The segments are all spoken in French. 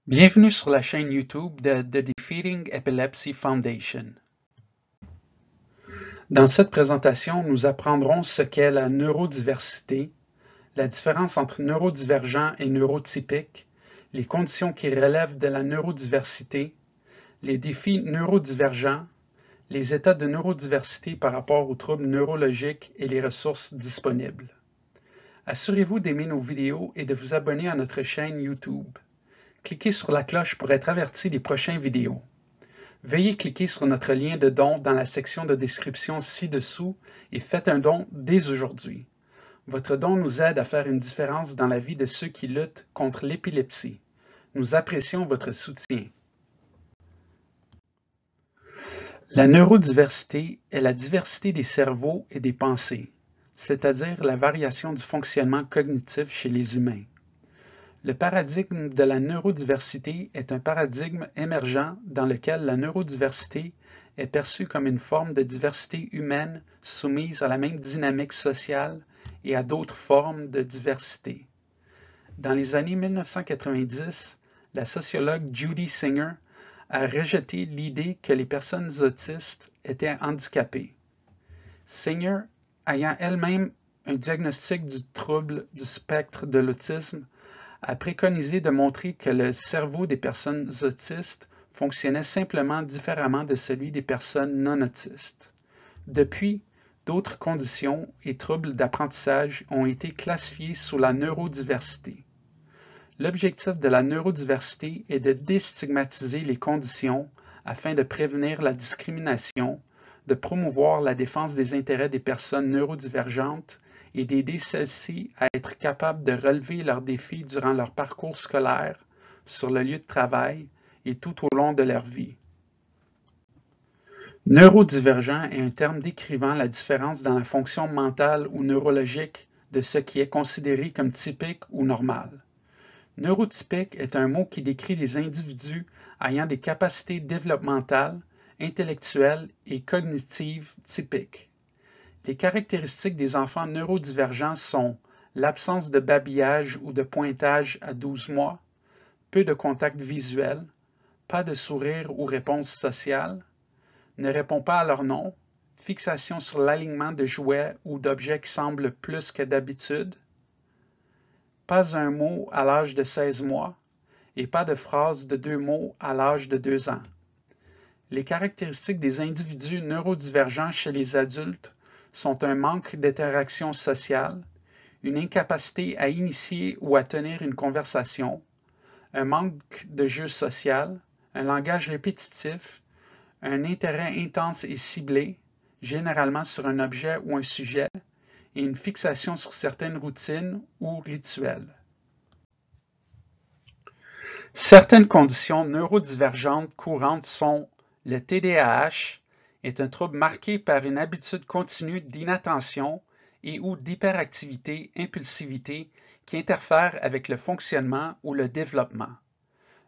Bienvenue sur la chaîne YouTube de The Defeating Epilepsy Foundation. Dans cette présentation, nous apprendrons ce qu'est la neurodiversité, la différence entre neurodivergent et neurotypique, les conditions qui relèvent de la neurodiversité, les défis neurodivergents, les états de neurodiversité par rapport aux troubles neurologiques et les ressources disponibles. Assurez-vous d'aimer nos vidéos et de vous abonner à notre chaîne YouTube. Cliquez sur la cloche pour être averti des prochaines vidéos. Veuillez cliquer sur notre lien de don dans la section de description ci-dessous et faites un don dès aujourd'hui. Votre don nous aide à faire une différence dans la vie de ceux qui luttent contre l'épilepsie. Nous apprécions votre soutien. La neurodiversité est la diversité des cerveaux et des pensées, c'est-à-dire la variation du fonctionnement cognitif chez les humains. Le paradigme de la neurodiversité est un paradigme émergent dans lequel la neurodiversité est perçue comme une forme de diversité humaine soumise à la même dynamique sociale et à d'autres formes de diversité. Dans les années 1990, la sociologue Judy Singer a rejeté l'idée que les personnes autistes étaient handicapées. Singer, ayant elle-même un diagnostic du trouble du spectre de l'autisme, a préconisé de montrer que le cerveau des personnes autistes fonctionnait simplement différemment de celui des personnes non autistes. Depuis, d'autres conditions et troubles d'apprentissage ont été classifiés sous la neurodiversité. L'objectif de la neurodiversité est de déstigmatiser les conditions afin de prévenir la discrimination, de promouvoir la défense des intérêts des personnes neurodivergentes et d'aider celles-ci à être capables de relever leurs défis durant leur parcours scolaire, sur le lieu de travail et tout au long de leur vie. Neurodivergent est un terme décrivant la différence dans la fonction mentale ou neurologique de ce qui est considéré comme typique ou normal. Neurotypique est un mot qui décrit des individus ayant des capacités développementales, intellectuelles et cognitives typiques. Les caractéristiques des enfants neurodivergents sont l'absence de babillage ou de pointage à 12 mois, peu de contact visuel, pas de sourire ou réponse sociale, ne répond pas à leur nom, fixation sur l'alignement de jouets ou d'objets qui semblent plus que d'habitude, pas un mot à l'âge de 16 mois et pas de phrase de 2 mots à l'âge de 2 ans. Les caractéristiques des individus neurodivergents chez les adultes sont un manque d'interaction sociale, une incapacité à initier ou à tenir une conversation, un manque de jeu social, un langage répétitif, un intérêt intense et ciblé, généralement sur un objet ou un sujet, et une fixation sur certaines routines ou rituels. Certaines conditions neurodivergentes courantes sont le TDAH, est un trouble marqué par une habitude continue d'inattention et ou d'hyperactivité, impulsivité qui interfère avec le fonctionnement ou le développement.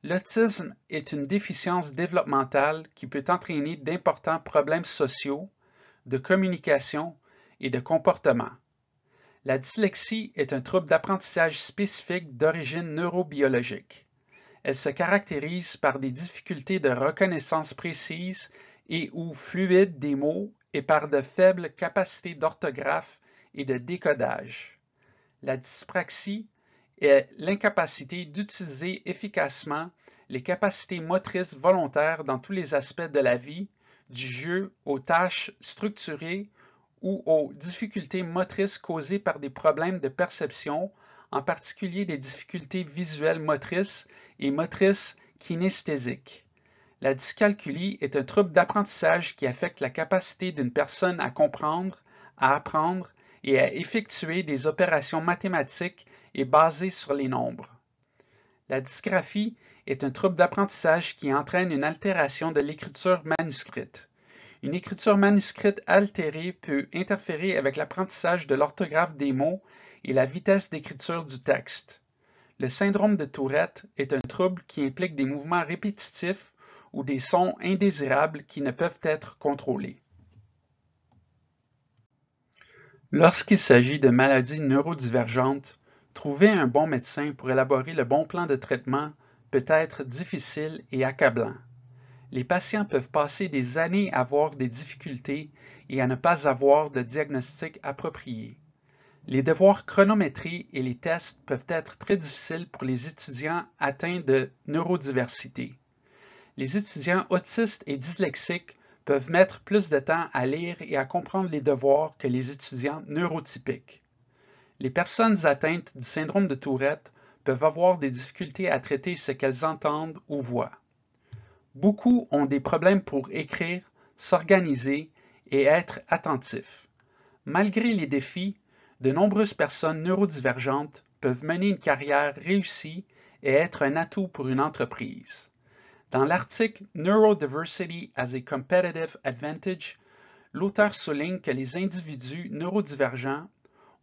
L'autisme est une déficience développementale qui peut entraîner d'importants problèmes sociaux, de communication et de comportement. La dyslexie est un trouble d'apprentissage spécifique d'origine neurobiologique. Elle se caractérise par des difficultés de reconnaissance précise et ou fluide des mots et par de faibles capacités d'orthographe et de décodage. La dyspraxie est l'incapacité d'utiliser efficacement les capacités motrices volontaires dans tous les aspects de la vie, du jeu aux tâches structurées ou aux difficultés motrices causées par des problèmes de perception, en particulier des difficultés visuelles motrices et motrices kinesthésiques. La dyscalculie est un trouble d'apprentissage qui affecte la capacité d'une personne à comprendre, à apprendre et à effectuer des opérations mathématiques et basées sur les nombres. La dysgraphie est un trouble d'apprentissage qui entraîne une altération de l'écriture manuscrite. Une écriture manuscrite altérée peut interférer avec l'apprentissage de l'orthographe des mots et la vitesse d'écriture du texte. Le syndrome de Tourette est un trouble qui implique des mouvements répétitifs ou des sons indésirables qui ne peuvent être contrôlés. Lorsqu'il s'agit de maladies neurodivergentes, trouver un bon médecin pour élaborer le bon plan de traitement peut être difficile et accablant. Les patients peuvent passer des années à avoir des difficultés et à ne pas avoir de diagnostic approprié. Les devoirs chronométrés et les tests peuvent être très difficiles pour les étudiants atteints de neurodiversité. Les étudiants autistes et dyslexiques peuvent mettre plus de temps à lire et à comprendre les devoirs que les étudiants neurotypiques. Les personnes atteintes du syndrome de Tourette peuvent avoir des difficultés à traiter ce qu'elles entendent ou voient. Beaucoup ont des problèmes pour écrire, s'organiser et être attentifs. Malgré les défis, de nombreuses personnes neurodivergentes peuvent mener une carrière réussie et être un atout pour une entreprise. Dans l'article Neurodiversity as a Competitive Advantage, l'auteur souligne que les individus neurodivergents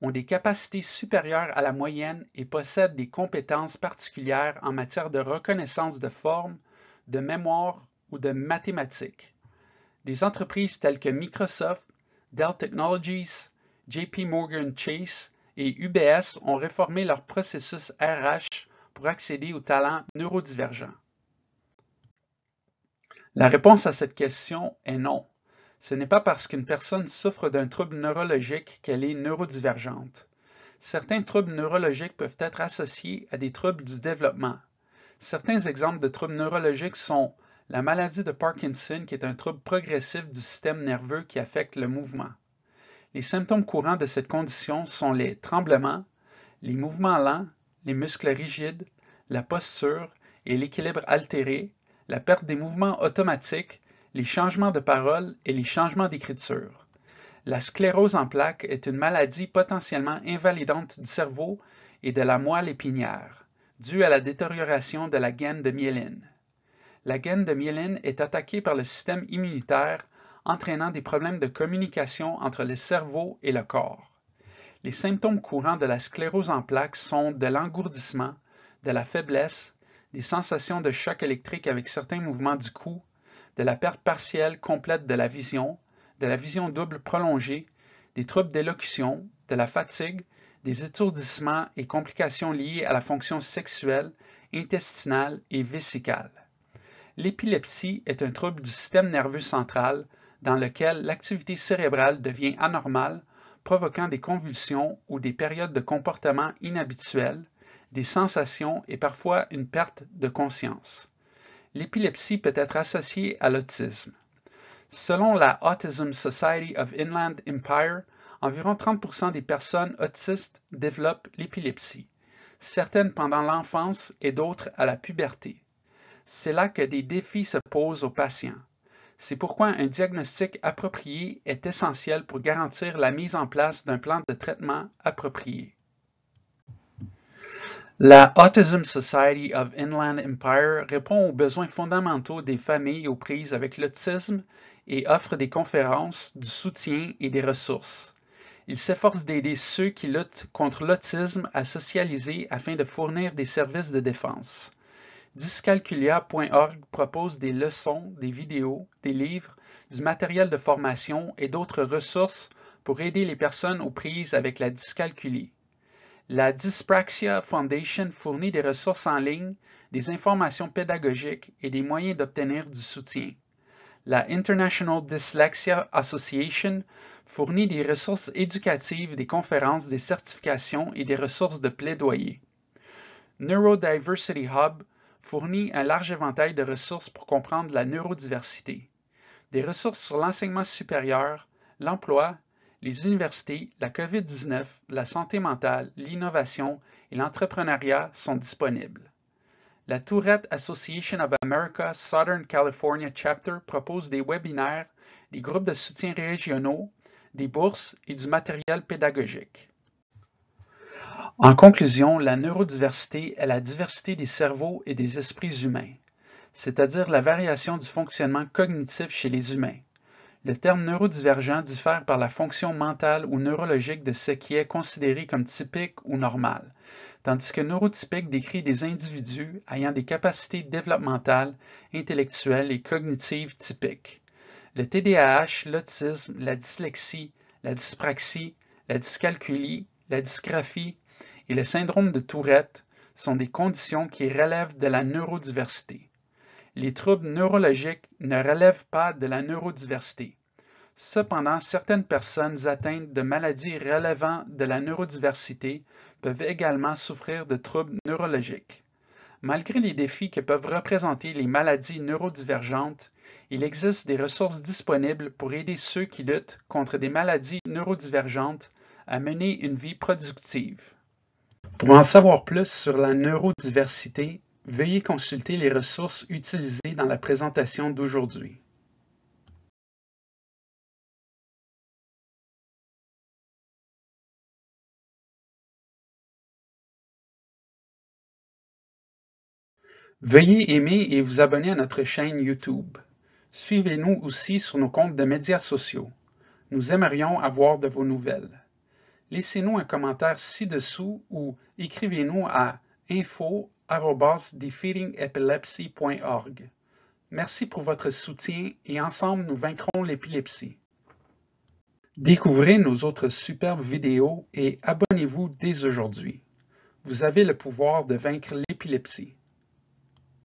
ont des capacités supérieures à la moyenne et possèdent des compétences particulières en matière de reconnaissance de forme, de mémoire ou de mathématiques. Des entreprises telles que Microsoft, Dell Technologies, JP Morgan Chase et UBS ont réformé leur processus RH pour accéder aux talents neurodivergents. La réponse à cette question est non. Ce n'est pas parce qu'une personne souffre d'un trouble neurologique qu'elle est neurodivergente. Certains troubles neurologiques peuvent être associés à des troubles du développement. Certains exemples de troubles neurologiques sont la maladie de Parkinson, qui est un trouble progressif du système nerveux qui affecte le mouvement. Les symptômes courants de cette condition sont les tremblements, les mouvements lents, les muscles rigides, la posture et l'équilibre altéré, la perte des mouvements automatiques, les changements de parole et les changements d'écriture. La sclérose en plaques est une maladie potentiellement invalidante du cerveau et de la moelle épinière, due à la détérioration de la gaine de myéline. La gaine de myéline est attaquée par le système immunitaire, entraînant des problèmes de communication entre le cerveau et le corps. Les symptômes courants de la sclérose en plaques sont de l'engourdissement, de la faiblesse, des sensations de choc électrique avec certains mouvements du cou, de la perte partielle complète de la vision double prolongée, des troubles d'élocution, de la fatigue, des étourdissements et complications liées à la fonction sexuelle, intestinale et vésicale. L'épilepsie est un trouble du système nerveux central dans lequel l'activité cérébrale devient anormale, provoquant des convulsions ou des périodes de comportement inhabituels, des sensations et parfois une perte de conscience. L'épilepsie peut être associée à l'autisme. Selon la Autism Society of Inland Empire, environ 30% des personnes autistes développent l'épilepsie, certaines pendant l'enfance et d'autres à la puberté. C'est là que des défis se posent aux patients. C'est pourquoi un diagnostic approprié est essentiel pour garantir la mise en place d'un plan de traitement approprié. La Autism Society of Inland Empire répond aux besoins fondamentaux des familles aux prises avec l'autisme et offre des conférences, du soutien et des ressources. Il s'efforce d'aider ceux qui luttent contre l'autisme à socialiser afin de fournir des services de défense. Dyscalculia.org propose des leçons, des vidéos, des livres, du matériel de formation et d'autres ressources pour aider les personnes aux prises avec la dyscalculie. La Dyspraxia Foundation fournit des ressources en ligne, des informations pédagogiques et des moyens d'obtenir du soutien. La International Dyslexia Association fournit des ressources éducatives, des conférences, des certifications et des ressources de plaidoyer. Neurodiversity Hub fournit un large éventail de ressources pour comprendre la neurodiversité. Des ressources sur l'enseignement supérieur, l'emploi, les universités, la COVID-19, la santé mentale, l'innovation et l'entrepreneuriat sont disponibles. La Tourette Association of America Southern California Chapter propose des webinaires, des groupes de soutien régionaux, des bourses et du matériel pédagogique. En conclusion, la neurodiversité est la diversité des cerveaux et des esprits humains, c'est-à-dire la variation du fonctionnement cognitif chez les humains. Le terme neurodivergent diffère par la fonction mentale ou neurologique de ce qui est considéré comme typique ou normal, tandis que neurotypique décrit des individus ayant des capacités développementales, intellectuelles et cognitives typiques. Le TDAH, l'autisme, la dyslexie, la dyspraxie, la dyscalculie, la dysgraphie et le syndrome de Tourette sont des conditions qui relèvent de la neurodiversité. Les troubles neurologiques ne relèvent pas de la neurodiversité. Cependant, certaines personnes atteintes de maladies relevant de la neurodiversité peuvent également souffrir de troubles neurologiques. Malgré les défis que peuvent représenter les maladies neurodivergentes, il existe des ressources disponibles pour aider ceux qui luttent contre des maladies neurodivergentes à mener une vie productive. Pour en savoir plus sur la neurodiversité, veuillez consulter les ressources utilisées dans la présentation d'aujourd'hui. Veuillez aimer et vous abonner à notre chaîne YouTube. Suivez-nous aussi sur nos comptes de médias sociaux. Nous aimerions avoir de vos nouvelles. Laissez-nous un commentaire ci-dessous ou écrivez-nous à info@defeatingepilepsy.org. Merci pour votre soutien et ensemble nous vaincrons l'épilepsie. Découvrez nos autres superbes vidéos et abonnez-vous dès aujourd'hui. Vous avez le pouvoir de vaincre l'épilepsie.